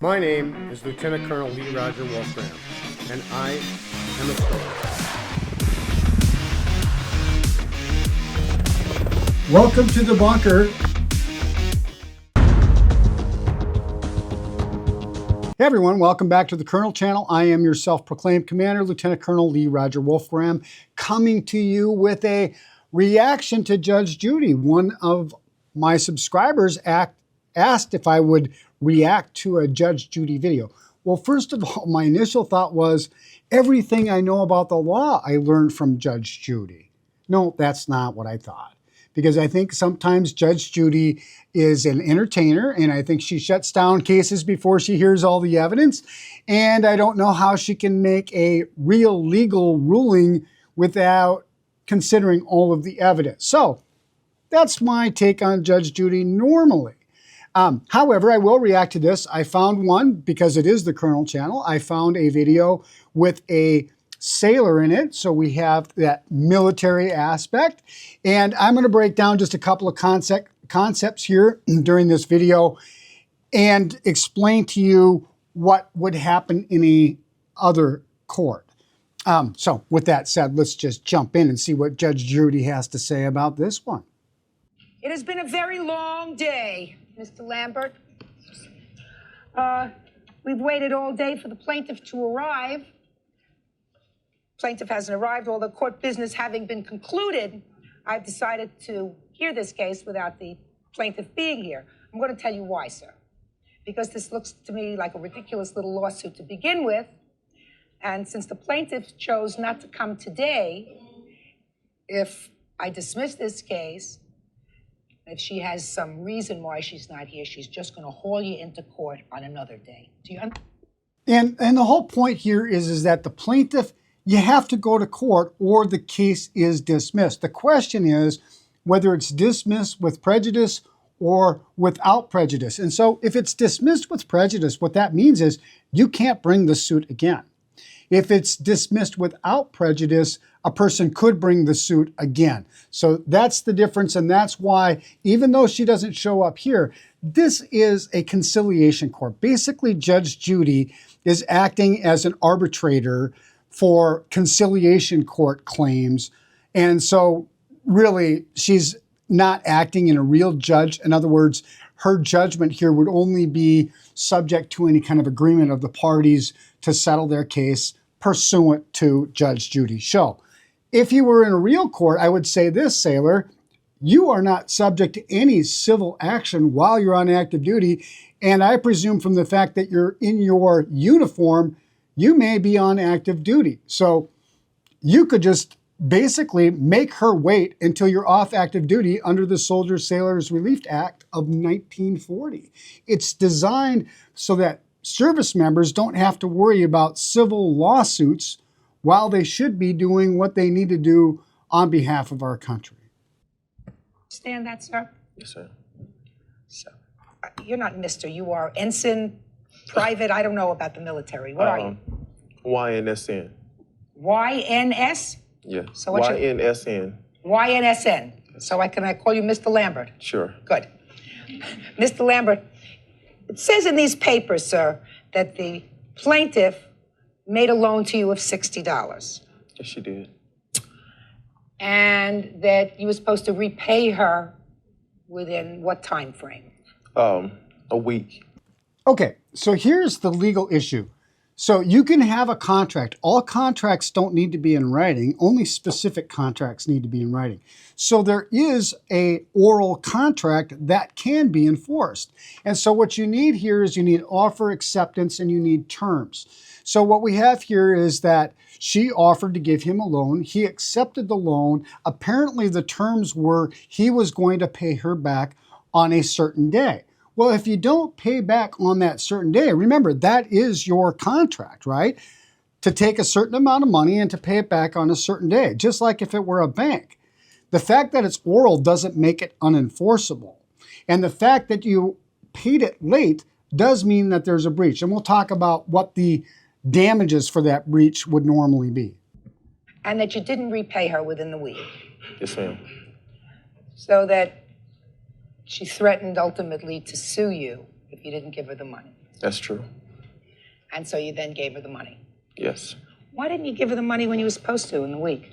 My name is Lieutenant Colonel Lee Roger Wolfgram, and I am a story. Welcome to the bunker. Hey everyone, welcome back to the Colonel Channel. I am your self-proclaimed commander, Lieutenant Colonel Lee Roger Wolfgram, coming to you with a reaction to Judge Judy. One of my subscribers asked if I would react to a Judge Judy video. Well, first of all, my initial thought was everything I know about the law I learned from Judge Judy. No, that's not what I thought. Because I think sometimes Judge Judy is an entertainer, and I think she shuts down cases before she hears all the evidence. And I don't know how she can make a real legal ruling without considering all of the evidence. So that's my take on Judge Judy normally. However, I will react to this. I found one, because it is the Colonel Channel, I found a video with a sailor in it, so we have that military aspect. And I'm going to break down just a couple of concepts here during this video and explain to you what would happen in a other court. So with that said, let's just jump in and see what Judge Judy has to say about this one. It has been a very long day, Mr. Lambert. We've waited all day for the plaintiff to arrive. Plaintiff hasn't arrived. All the court business having been concluded, I've decided to hear this case without the plaintiff being here. I'm going to tell you why, sir. Because this looks to me like a ridiculous little lawsuit to begin with. And since the plaintiff chose not to come today, if I dismiss this case, if she has some reason why she's not here, she's just going to haul you into court on another day. Do you understand? And the whole point here is that the plaintiff, you have to go to court or the case is dismissed. The question is whether it's dismissed with prejudice or without prejudice. And so if it's dismissed with prejudice, what that means is you can't bring the suit again. If it's dismissed without prejudice, a person could bring the suit again. So that's the difference, and that's why, even though she doesn't show up here, this is a conciliation court. Basically, Judge Judy is acting as an arbitrator for conciliation court claims. And so really, she's not acting in a real judge. In other words, her judgment here would only be subject to any kind of agreement of the parties to settle their case pursuant to Judge Judy's show. If you were in a real court, I would say this, sailor, you are not subject to any civil action while you're on active duty. And I presume from the fact that you're in your uniform, you may be on active duty. So you could just basically make her wait until you're off active duty under the Soldiers Sailors Relief Act of 1940. It's designed so that service members don't have to worry about civil lawsuits while they should be doing what they need to do on behalf of our country. Understand that, sir? Yes, sir. So, you're not Mr., you are ensign, private, I don't know about the military. What are you? YNSN. YNS? Yeah. So what's your- YNSN. YNSN. So can I call you Mr. Lambert? Sure. Good. Mr. Lambert, it says in these papers, sir, that the plaintiff made a loan to you of $60. Yes, she did. And that you were supposed to repay her within what time frame? A week. Okay, so here's the legal issue. So you can have a contract. All contracts don't need to be in writing. Only specific contracts need to be in writing. So there is an oral contract that can be enforced. And so what you need here is you need offer, acceptance, and you need terms. So what we have here is that she offered to give him a loan. He accepted the loan. Apparently the terms were he was going to pay her back on a certain day. Well, if you don't pay back on that certain day, remember, that is your contract, right? To take a certain amount of money and to pay it back on a certain day, just like if it were a bank. The fact that it's oral doesn't make it unenforceable. And the fact that you paid it late does mean that there's a breach. And we'll talk about what the damages for that breach would normally be. And that you didn't repay her within the week. Yes, ma'am. So that she threatened ultimately to sue you if you didn't give her the money. That's true. And so you then gave her the money. Yes. Why didn't you give her the money when you were supposed to in the week?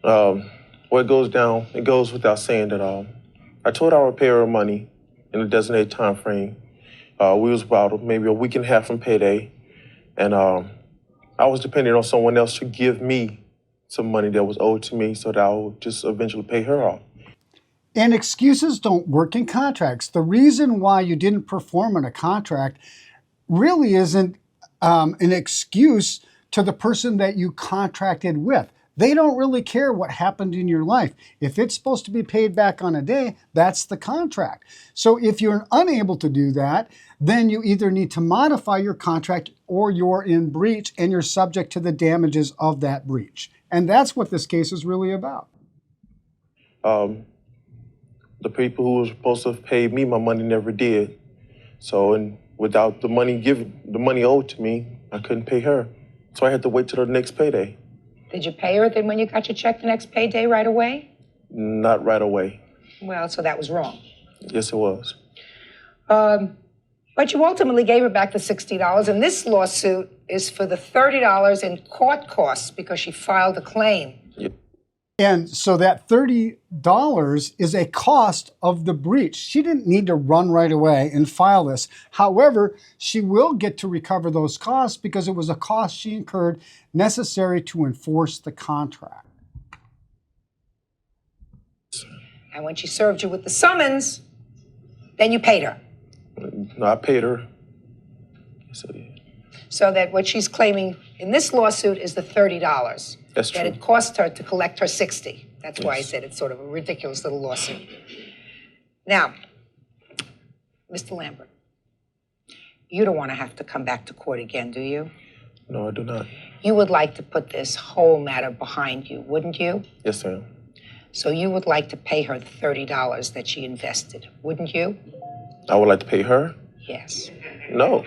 Well, it goes without saying that I told her I would pay her money in a designated time frame. We was about maybe a week and a half from payday, and I was depending on someone else to give me some money that was owed to me so that I would just eventually pay her off. And excuses don't work in contracts. The reason why you didn't perform on a contract really isn't an excuse to the person that you contracted with. They don't really care what happened in your life. If it's supposed to be paid back on a day, that's the contract. So if you're unable to do that, then you either need to modify your contract or you're in breach and you're subject to the damages of that breach. And that's what this case is really about. The people who were supposed to have paid me my money never did. So, and without the money owed to me, I couldn't pay her. So I had to wait till the next payday. Did you pay her then when you got your check the next payday right away? Not right away. Well, so that was wrong. Yes, it was. But you ultimately gave her back the $60, and this lawsuit is for the $30 in court costs because she filed a claim. Yeah. And so that $30 is a cost of the breach. She didn't need to run right away and file this. However, she will get to recover those costs because it was a cost she incurred necessary to enforce the contract. And when she served you with the summons, then you paid her. No, I paid her. Yes, I did. So that what she's claiming in this lawsuit is the $30. That's true. That it cost her to collect her $60. That's why I Yes. said it's sort of a ridiculous little lawsuit. Now, Mr. Lambert, you don't want to have to come back to court again, do you? No, I do not. You would like to put this whole matter behind you, wouldn't you? Yes, ma'am. So you would like to pay her the $30 that she invested, wouldn't you? I would like to pay her? Yes. No.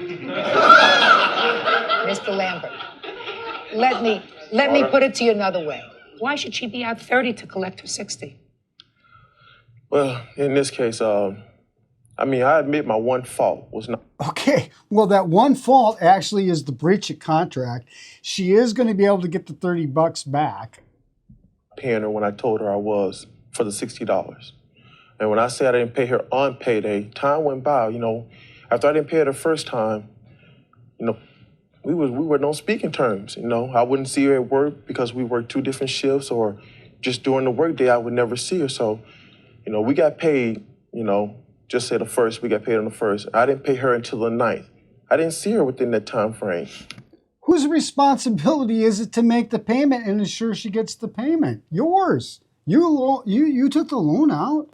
Mr. Lambert, let me put it to you another way. Why should she be out 30 to collect her 60? Well, in this case, I admit my one fault was not. Okay, well, that one fault actually is the breach of contract. She is going to be able to get the $30 back. Paying her when I told her I was for the $60. And when I said I didn't pay her on payday, time went by, After I didn't pay her the first time, we were on speaking terms, I wouldn't see her at work because we worked 2 different shifts, or just during the workday I would never see her. So, we got paid, just say the first, we got paid on the first. I didn't pay her until the 9th. I didn't see her within that time frame. Whose responsibility is it to make the payment and ensure she gets the payment? Yours. You took the loan out.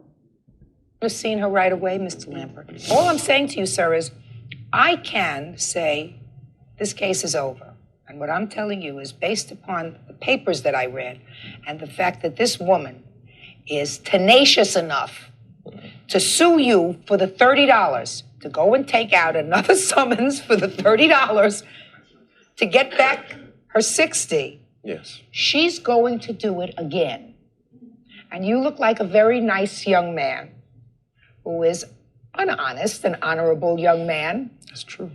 I've seen her right away, Mr. Lambert. All I'm saying to you, sir, is I can say this case is over. And what I'm telling you is based upon the papers that I read and the fact that this woman is tenacious enough to sue you for the $30, to go and take out another summons for the $30 to get back her 60. Yes. She's going to do it again. And you look like a very nice young man who is an honest and honorable young man. That's true.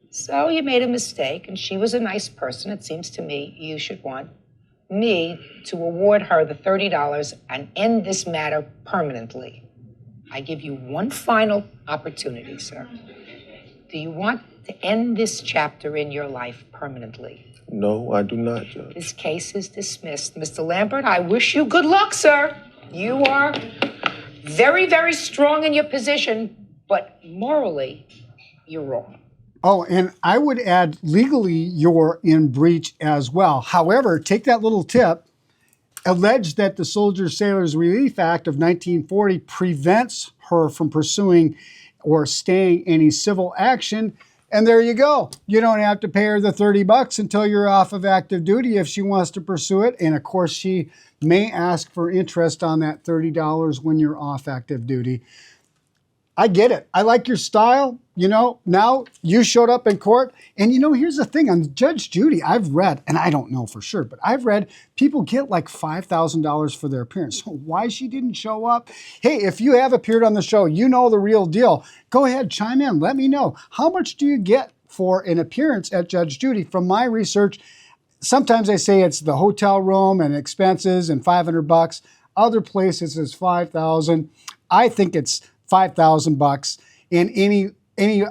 So you made a mistake, and she was a nice person. It seems to me you should want me to award her the $30 and end this matter permanently. I give you one final opportunity, sir. Do you want to end this chapter in your life permanently? No, I do not, Judge. This case is dismissed. Mr. Lambert, I wish you good luck, sir. You are very, very strong in your position, but morally, you're wrong. Oh, and I would add legally you're in breach as well. However, take that little tip, allege that the Soldiers Sailors Relief Act of 1940 prevents her from pursuing or staying any civil action. And there you go. You don't have to pay her the $30 until you're off of active duty if she wants to pursue it. And of course, she may ask for interest on that $30 when you're off active duty. I get it. I like your style. You know, now you showed up in court. And, you know, here's the thing. On Judge Judy, I've read, and I don't know for sure, but I've read people get like $5,000 for their appearance. So why she didn't show up? Hey, if you have appeared on the show, you know the real deal. Go ahead, chime in. Let me know. How much do you get for an appearance at Judge Judy? From my research, sometimes they say it's the hotel room and expenses and $500. Other places is $5,000. I think it's $5,000, and any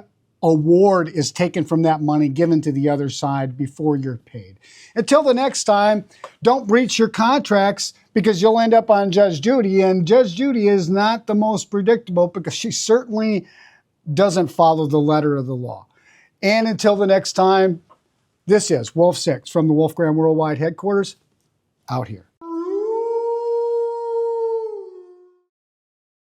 award is taken from that money given to the other side before you're paid. Until the next time, don't breach your contracts because you'll end up on Judge Judy, and Judge Judy is not the most predictable because she certainly doesn't follow the letter of the law. And until the next time, this is Wolf 6 from the Wolfgram Worldwide headquarters, out here.